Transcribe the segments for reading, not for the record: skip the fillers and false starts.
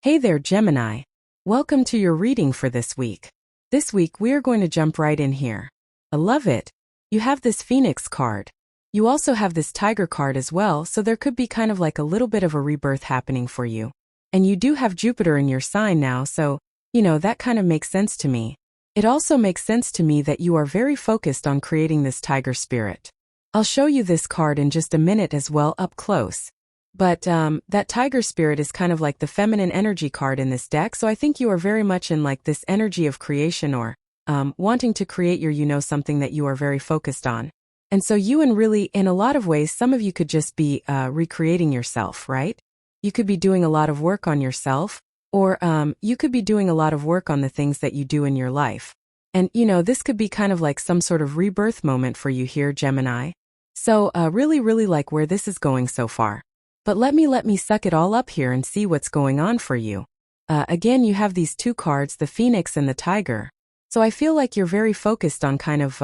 Hey there, Gemini. Welcome to your reading for this week. This week, we are going to jump right in here. I love it. You have this Phoenix card. You also have this Tiger card as well, so there could be kind of like a little bit of a rebirth happening for you. And you do have Jupiter in your sign now, so, that kind of makes sense to me. It also makes sense to me that you are very focused on creating this Tiger spirit. I'll show you this card in just a minute as well up close. But that Tiger spirit is kind of like the feminine energy card in this deck, so I think you are very much in like this energy of creation or wanting to create your something that you are very focused on. And so in a lot of ways, some of you could just be recreating yourself, right? You could be doing a lot of work on yourself, or you could be doing a lot of work on the things that you do in your life. And this could be kind of like some sort of rebirth moment for you here, Gemini. So really like where this is going so far. But let me suck it all up here and see what's going on for you. Again, you have these two cards, the Phoenix and the Tiger. So I feel like you're very focused on kind of,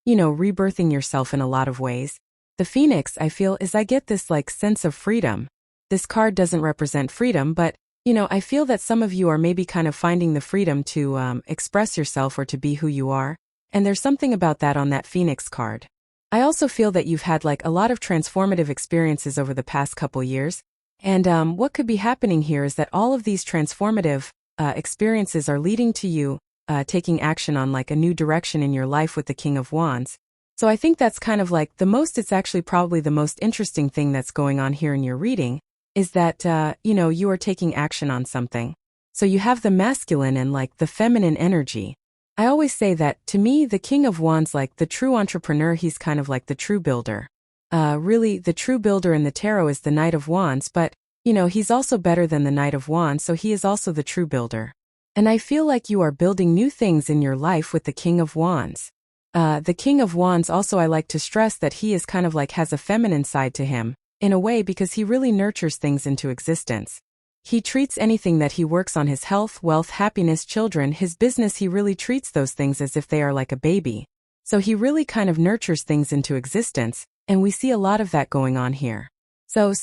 rebirthing yourself in a lot of ways. The Phoenix, I feel, I get this like sense of freedom. This card doesn't represent freedom, but, I feel that some of you are maybe kind of finding the freedom to express yourself or to be who you are. And there's something about that on that Phoenix card. I also feel that you've had like a lot of transformative experiences over the past couple years. And what could be happening here is that all of these transformative experiences are leading to you taking action on like a new direction in your life with the King of Wands. So I think that's kind of like it's actually probably the most interesting thing that's going on here in your reading is that, you are taking action on something. So you have the masculine and like the feminine energy. I always say that, to me, the King of Wands, like the true entrepreneur, he's kind of like the true builder. Really, the true builder in the tarot is the Knight of Wands, but, he's also better than the Knight of Wands, so he is also the true builder. And I feel like you are building new things in your life with the King of Wands. The King of Wands also, I like to stress that he is kind of like has a feminine side to him, in a way, because he really nurtures things into existence. He treats anything that he works on, his health, wealth, happiness, children, his business, he really treats those things as if they are like a baby. So he really kind of nurtures things into existence, and we see a lot of that going on here. So,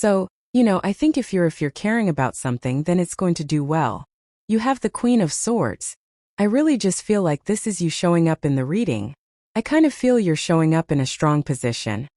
I think if you're caring about something, then it's going to do well. You have the Queen of Swords. I really just feel like this is you showing up in the reading. I kind of feel you're showing up in a strong position.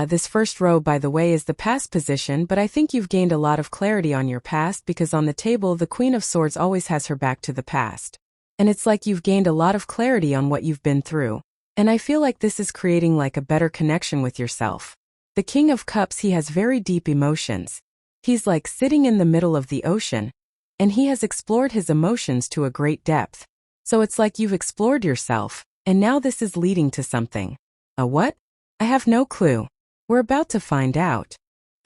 This first row, by the way, is the past position, but I think you've gained a lot of clarity on your past because on the table, the Queen of Swords always has her back to the past. And it's like you've gained a lot of clarity on what you've been through. And I feel like this is creating like a better connection with yourself. The King of Cups, he has very deep emotions. He's like sitting in the middle of the ocean, and he has explored his emotions to a great depth. So it's like you've explored yourself, and now this is leading to something. A what? I have no clue. We're about to find out.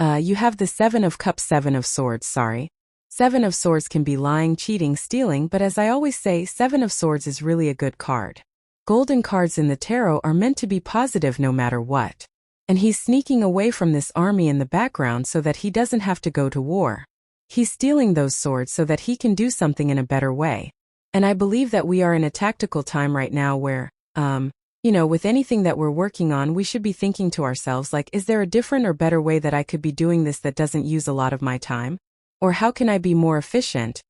You have the Seven of Cups, Seven of Swords, sorry. Seven of Swords can be lying, cheating, stealing, but as I always say, Seven of Swords is really a good card. Golden cards in the tarot are meant to be positive no matter what. And he's sneaking away from this army in the background so that he doesn't have to go to war. He's stealing those swords so that he can do something in a better way. And I believe that we are in a tactical time right now where, with anything that we're working on, we should be thinking to ourselves, like, is there a different or better way that I could be doing this that doesn't use a lot of my time? Or how can I be more efficient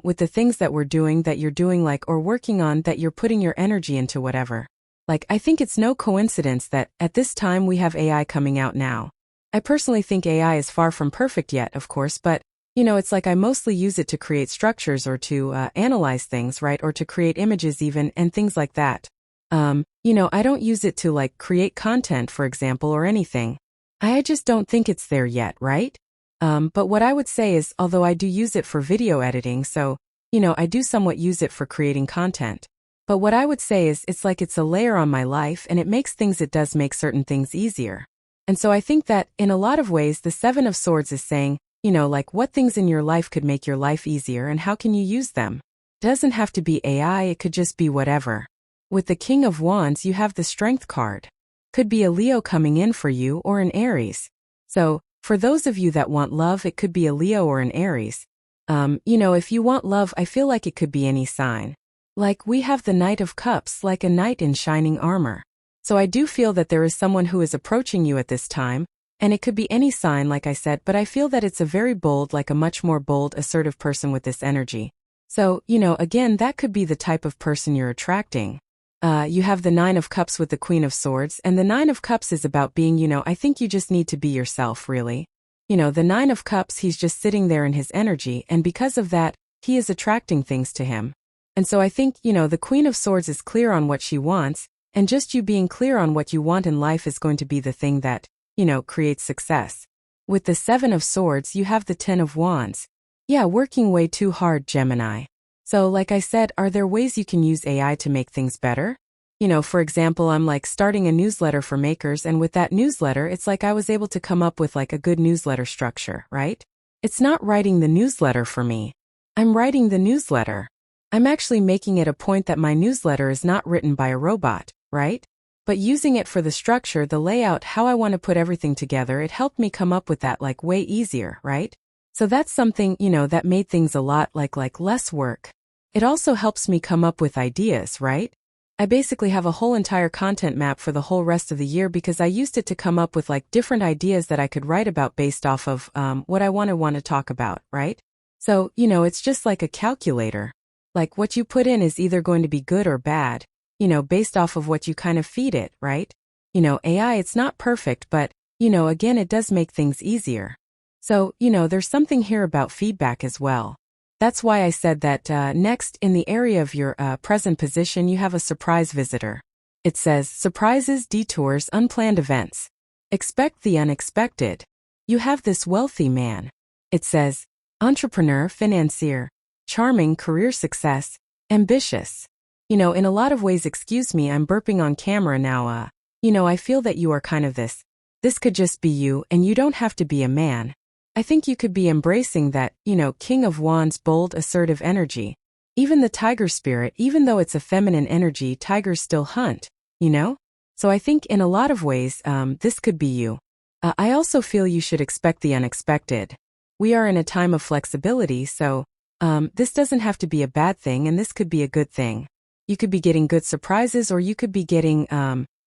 with the things that we're doing, that you're doing, like, or working on, that you're putting your energy into, whatever. Like, I think it's no coincidence that at this time we have AI coming out now. I personally think AI is far from perfect yet, of course, but, it's like I mostly use it to create structures or to analyze things, right? Or to create images even, and things like that. I don't use it to like create content, for example, or anything. I just don't think it's there yet, right? But what I would say is, although I do use it for video editing, so, I do somewhat use it for creating content. But what I would say is it's like it's a layer on my life and it does make certain things easier. And so I think that in a lot of ways, the Seven of Swords is saying, like what things in your life could make your life easier and how can you use them? It doesn't have to be AI, it could just be whatever. With the King of Wands, you have the Strength card. Could be a Leo coming in for you or an Aries. So, for those of you that want love, it could be a Leo or an Aries. If you want love, I feel like it could be any sign. Like we have the Knight of Cups, like a knight in shining armor. So I do feel that there is someone who is approaching you at this time, And it could be any sign, like I said, but I feel that it's a very bold, like a much more bold, assertive person with this energy. So, again, that could be the type of person you're attracting. You have the Nine of Cups with the Queen of Swords, and the Nine of Cups is about being, I think you just need to be yourself, really. The Nine of Cups, he's just sitting there in his energy, and because of that, he is attracting things to him. And so I think, the Queen of Swords is clear on what she wants, and just you being clear on what you want in life is going to be the thing that, creates success. With the Seven of Swords, you have the Ten of Wands. Yeah, working way too hard, Gemini. So, like I said, are there ways you can use AI to make things better? For example, I'm like starting a newsletter for makers, and with that newsletter, it's like I was able to come up with like a good newsletter structure, right? It's not writing the newsletter for me. I'm writing the newsletter. I'm actually making it a point that my newsletter is not written by a robot, right? But using it for the structure, the layout, how I want to put everything together, it helped me come up with that like way easier, right? So that's something, that made things a lot like less work. It also helps me come up with ideas, right? I basically have a whole entire content map for the whole rest of the year because I used it to come up with like different ideas that I could write about based off of what I want to talk about, right? So, it's just like a calculator. Like what you put in is either going to be good or bad, based off of what you kind of feed it, right? AI, it's not perfect, but, again, it does make things easier. So, there's something here about feedback as well. That's why I said that next, in the area of your present position, you have a surprise visitor. It says, surprises, detours, unplanned events. Expect the unexpected. You have this wealthy man. It says, entrepreneur, financier, charming, career success, ambitious. In a lot of ways, excuse me, I'm burping on camera now. I feel that you are kind of this. This could just be you, and you don't have to be a man. I think you could be embracing that, King of Wands, bold, assertive energy. Even the tiger spirit, even though it's a feminine energy, tigers still hunt, So I think in a lot of ways, this could be you. I also feel you should expect the unexpected. We are in a time of flexibility, so this doesn't have to be a bad thing, and this could be a good thing. You could be getting good surprises, or you could be getting,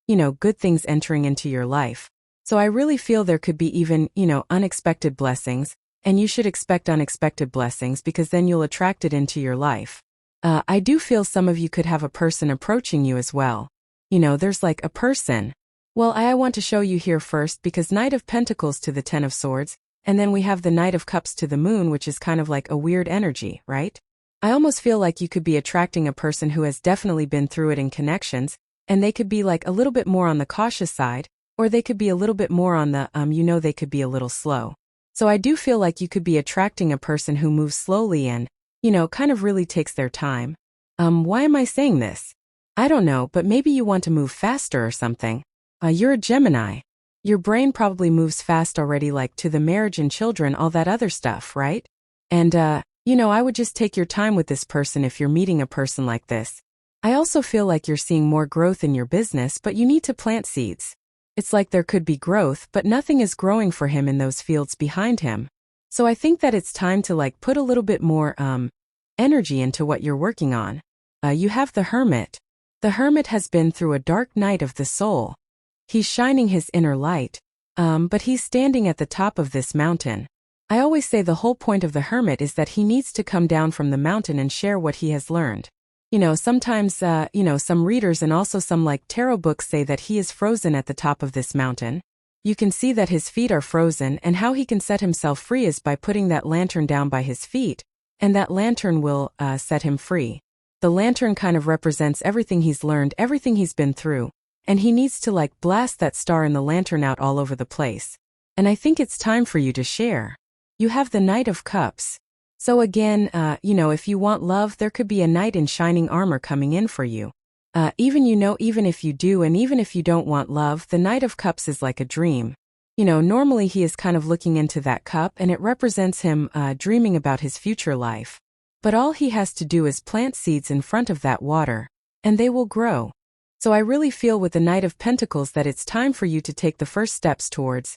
good things entering into your life. So I really feel there could be even, unexpected blessings, and you should expect unexpected blessings because then you'll attract it into your life. I do feel some of you could have a person approaching you as well. There's like a person. Well, I want to show you here first because Knight of Pentacles to the Ten of Swords, and then we have the Knight of Cups to the Moon, which is kind of like a weird energy, right? I almost feel like you could be attracting a person who has definitely been through it in connections, and they could be like a little bit more on the cautious side, or they could be a little bit more on the, they could be a little slow. So I do feel like you could be attracting a person who moves slowly and, kind of really takes their time. Why am I saying this? I don't know, but maybe you want to move faster or something. You're a Gemini. Your brain probably moves fast already, like to the marriage and children, all that other stuff, right? And, I would just take your time with this person if you're meeting a person like this. I also feel like you're seeing more growth in your business, but you need to plant seeds. It's like there could be growth, but nothing is growing for him in those fields behind him. So I think that it's time to like put a little bit more, energy into what you're working on. You have the Hermit. The Hermit has been through a dark night of the soul. He's shining his inner light, but he's standing at the top of this mountain. I always say the whole point of the Hermit is that he needs to come down from the mountain and share what he has learned. Sometimes, some readers and also some like tarot books say that he is frozen at the top of this mountain. You can see that his feet are frozen, and how he can set himself free is by putting that lantern down by his feet, and that lantern will set him free. The lantern kind of represents everything he's learned, everything he's been through, and he needs to like blast that star in the lantern out all over the place. And I think it's time for you to share. You have the Knight of Cups. So again, if you want love, there could be a knight in shining armor coming in for you. Even if you do and even if you don't want love, the Knight of Cups is like a dream. Normally he is kind of looking into that cup and it represents him dreaming about his future life. But all he has to do is plant seeds in front of that water, and they will grow. So I really feel with the Knight of Pentacles that it's time for you to take the first steps towards,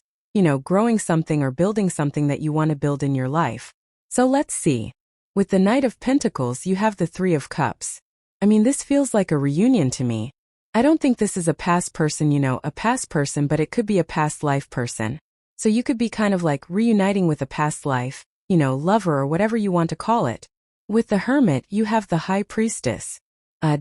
growing something or building something that you want to build in your life. So let's see. With the Knight of Pentacles, you have the Three of Cups. I mean, this feels like a reunion to me. I don't think this is a past person, but it could be a past life person. So you could be kind of like reuniting with a past life, lover or whatever you want to call it. With the Hermit, you have the High Priestess.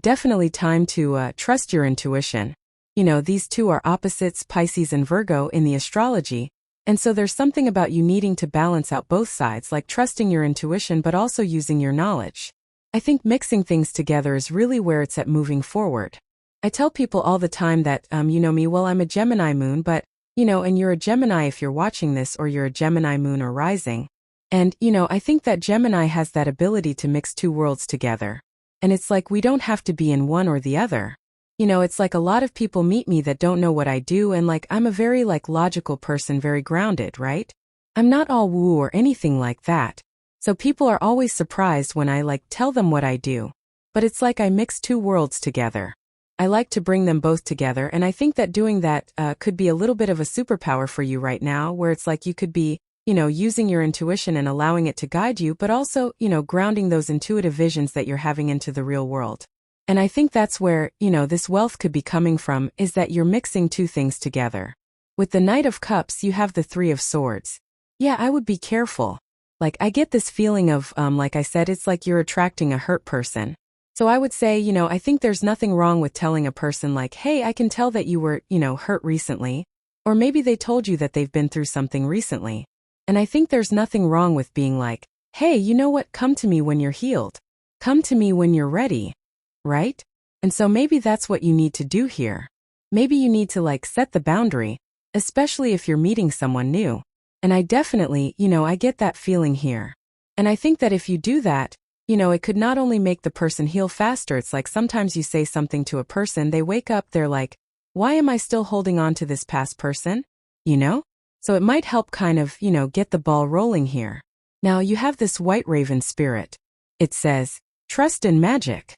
Definitely time to trust your intuition. These two are opposites, Pisces and Virgo, in the astrology. And so there's something about you needing to balance out both sides, like trusting your intuition but also using your knowledge. I think mixing things together is really where it's at moving forward. I tell people all the time that, me, well, I'm a Gemini moon, but, and you're a Gemini if you're watching this, or you're a Gemini moon or rising. And, I think that Gemini has that ability to mix two worlds together. And it's like we don't have to be in one or the other. It's like a lot of people meet me that don't know what I do, and like I'm a very logical person, very grounded, right? I'm not all woo or anything like that. So people are always surprised when I tell them what I do. But it's like I mix two worlds together. I like to bring them both together, and I think that doing that could be a little bit of a superpower for you right now, where it's like you could be, using your intuition and allowing it to guide you, but also, grounding those intuitive visions that you're having into the real world. And I think that's where, this wealth could be coming from, is that you're mixing two things together. With the Knight of Cups, you have the Three of Swords. Yeah, I would be careful. I get this feeling of, like I said, it's like you're attracting a hurt person. So I would say, I think there's nothing wrong with telling a person hey, I can tell that you were, hurt recently. Or maybe they told you that they've been through something recently. And I think there's nothing wrong with being like, hey, you know what, come to me when you're healed. Come to me when you're ready. Right? And so maybe that's what you need to do here. Maybe you need to set the boundary, especially if you're meeting someone new. And I definitely, I get that feeling here. And I think that if you do that, it could not only make the person heal faster, it's like sometimes you say something to a person, they wake up, they're like, why am I still holding on to this past person? So it might help kind of, get the ball rolling here. Now you have this White Raven spirit. It says, trust in magic.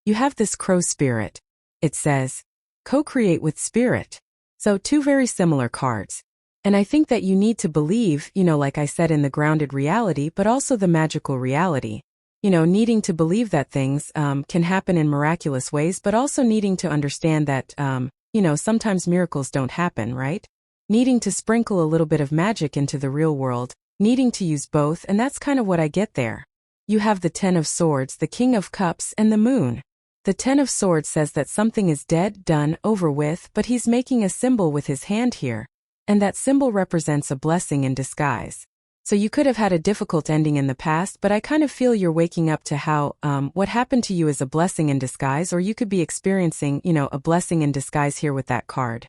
You have this Crow spirit. It says, co-create with spirit. So two very similar cards. And I think that you need to believe, like I said, in the grounded reality, but also the magical reality. Needing to believe that things can happen in miraculous ways, but also needing to understand that, sometimes miracles don't happen, right? Needing to sprinkle a little bit of magic into the real world, needing to use both, and that's kind of what I get there. You have the Ten of Swords, the King of Cups, and the Moon. The Ten of Swords says that something is dead, done, over with, but he's making a symbol with his hand here. And that symbol represents a blessing in disguise. So you could have had a difficult ending in the past, but I kind of feel you're waking up to how, what happened to you is a blessing in disguise, or you could be experiencing, a blessing in disguise here with that card.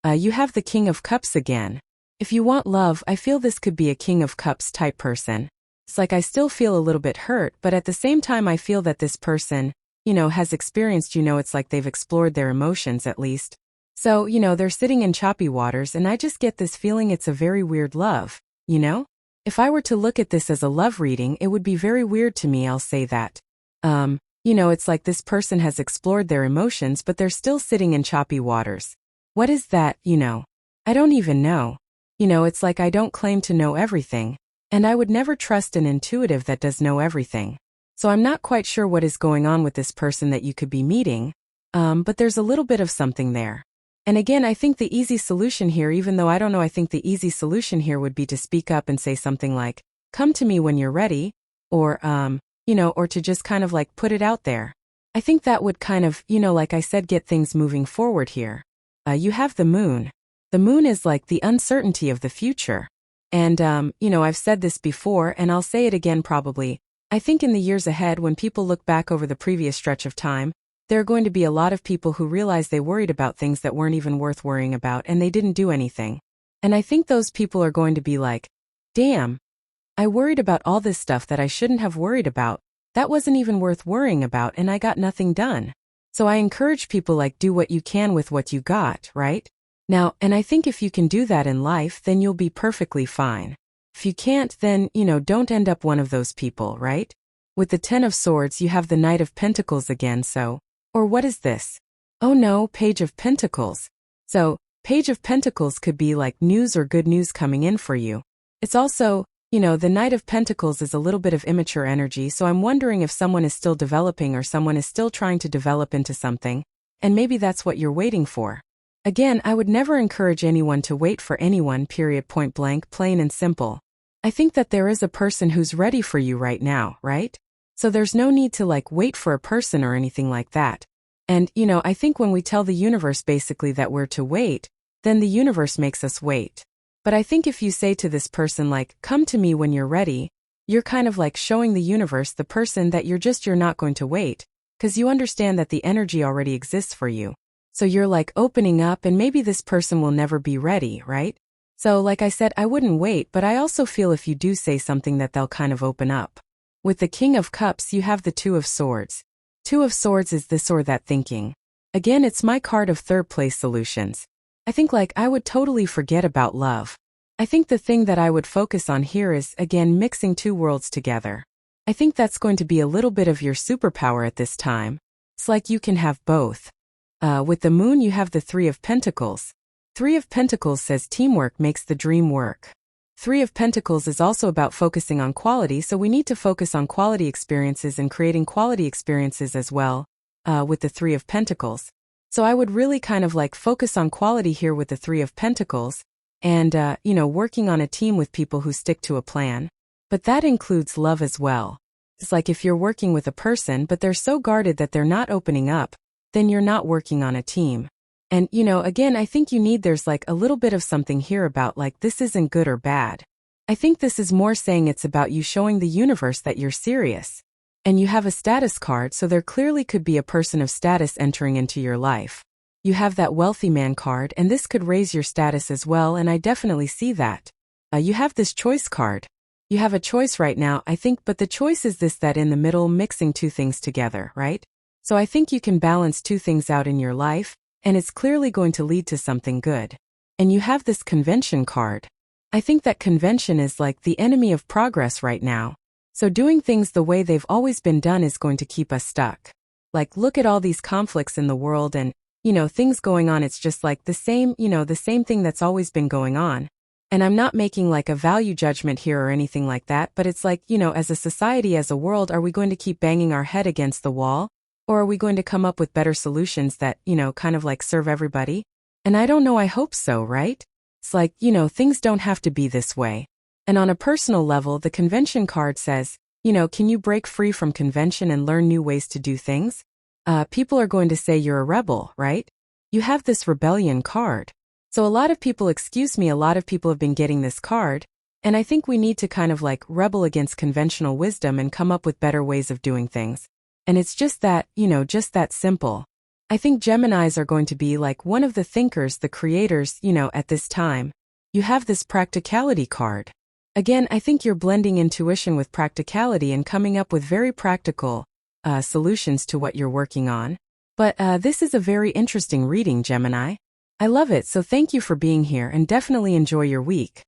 You have the King of Cups again. If you want love, I feel this could be a King of Cups type person. It's like I still feel a little bit hurt, but at the same time I feel that this person, has experienced, it's like they've explored their emotions at least. So, they're sitting in choppy waters, and I just get this feeling it's a very weird love, If I were to look at this as a love reading, it would be very weird to me, I'll say that. It's like this person has explored their emotions, but they're still sitting in choppy waters. What is that, I don't even know. It's like I don't claim to know everything, and I would never trust an intuitive that does know everything. So I'm not quite sure what is going on with this person that you could be meeting, but there's a little bit of something there. And again, I think the easy solution here, even though I don't know, I think the easy solution here would be to speak up and say something like, come to me when you're ready, or, or to just kind of put it out there. I think that would kind of, like I said, get things moving forward here. You have the Moon. The Moon is like the uncertainty of the future. And, I've said this before, and I'll say it again probably. I think in the years ahead, when people look back over the previous stretch of time, there are going to be a lot of people who realize they worried about things that weren't even worth worrying about, and they didn't do anything. And I think those people are going to be like, damn, I worried about all this stuff that I shouldn't have worried about. That wasn't even worth worrying about, and I got nothing done. So I encourage people do what you can with what you got, right? Now, and I think if you can do that in life, then you'll be perfectly fine. If you can't, then, don't end up one of those people, right? With the Ten of Swords, you have the Knight of Pentacles again, so, or what is this? Oh no, Page of Pentacles. So, Page of Pentacles could be news or good news coming in for you. It's also, the Knight of Pentacles is a little bit of immature energy, so I'm wondering if someone is still developing or someone is still trying to develop into something, and maybe that's what you're waiting for. Again, I would never encourage anyone to wait for anyone, period, point blank, plain and simple. I think that there is a person who's ready for you right now, right? So there's no need to wait for a person or anything like that. And, I think when we tell the universe basically that we're to wait, then the universe makes us wait. But I think if you say to this person come to me when you're ready, you're kind of showing the universe, the person, that you're not going to wait, because you understand that the energy already exists for you. So you're opening up, and maybe this person will never be ready, right? So like I said, I wouldn't wait, but I also feel if you do say something that they'll kind of open up. With the King of Cups, you have the Two of Swords. Two of Swords is this or that thinking. Again, it's my card of third place solutions. I think I would totally forget about love. I think the thing that I would focus on here is, again, mixing two worlds together. I think that's going to be a little bit of your superpower at this time. It's you can have both. With the Moon, you have the Three of Pentacles. Three of Pentacles says teamwork makes the dream work. Three of Pentacles is also about focusing on quality, so we need to focus on quality experiences and creating quality experiences as well, with the Three of Pentacles. So I would really kind of focus on quality here with the Three of Pentacles, and, working on a team with people who stick to a plan. But that includes love as well. It's if you're working with a person but they're so guarded that they're not opening up, then you're not working on a team. And, again, I think there's a little bit of something here about this isn't good or bad. I think this is more saying it's about you showing the universe that you're serious. And you have a status card, so there clearly could be a person of status entering into your life. You have that wealthy man card, and this could raise your status as well, and I definitely see that. You have this choice card. You have a choice right now, I think, but the choice is this, that in the middle, mixing two things together, right? So I think you can balance two things out in your life, and it's clearly going to lead to something good. And you have this convention card. I think that convention is the enemy of progress right now. So doing things the way they've always been done is going to keep us stuck. Look at all these conflicts in the world and, things going on. It's just the same, the same thing that's always been going on. And I'm not making a value judgment here or anything like that, but it's as a society, as a world, are we going to keep banging our head against the wall? Or are we going to come up with better solutions that, kind of serve everybody? And I don't know, I hope so, right? It's things don't have to be this way. And on a personal level, the convention card says, can you break free from convention and learn new ways to do things? People are going to say you're a rebel, right? You have this rebellion card. So a lot of people have been getting this card, and I think we need to kind of rebel against conventional wisdom and come up with better ways of doing things. And it's just that, just that simple. I think Geminis are going to be one of the thinkers, the creators, at this time. You have this practicality card. Again, I think you're blending intuition with practicality and coming up with very practical solutions to what you're working on. But this is a very interesting reading, Gemini. I love it, so thank you for being here and definitely enjoy your week.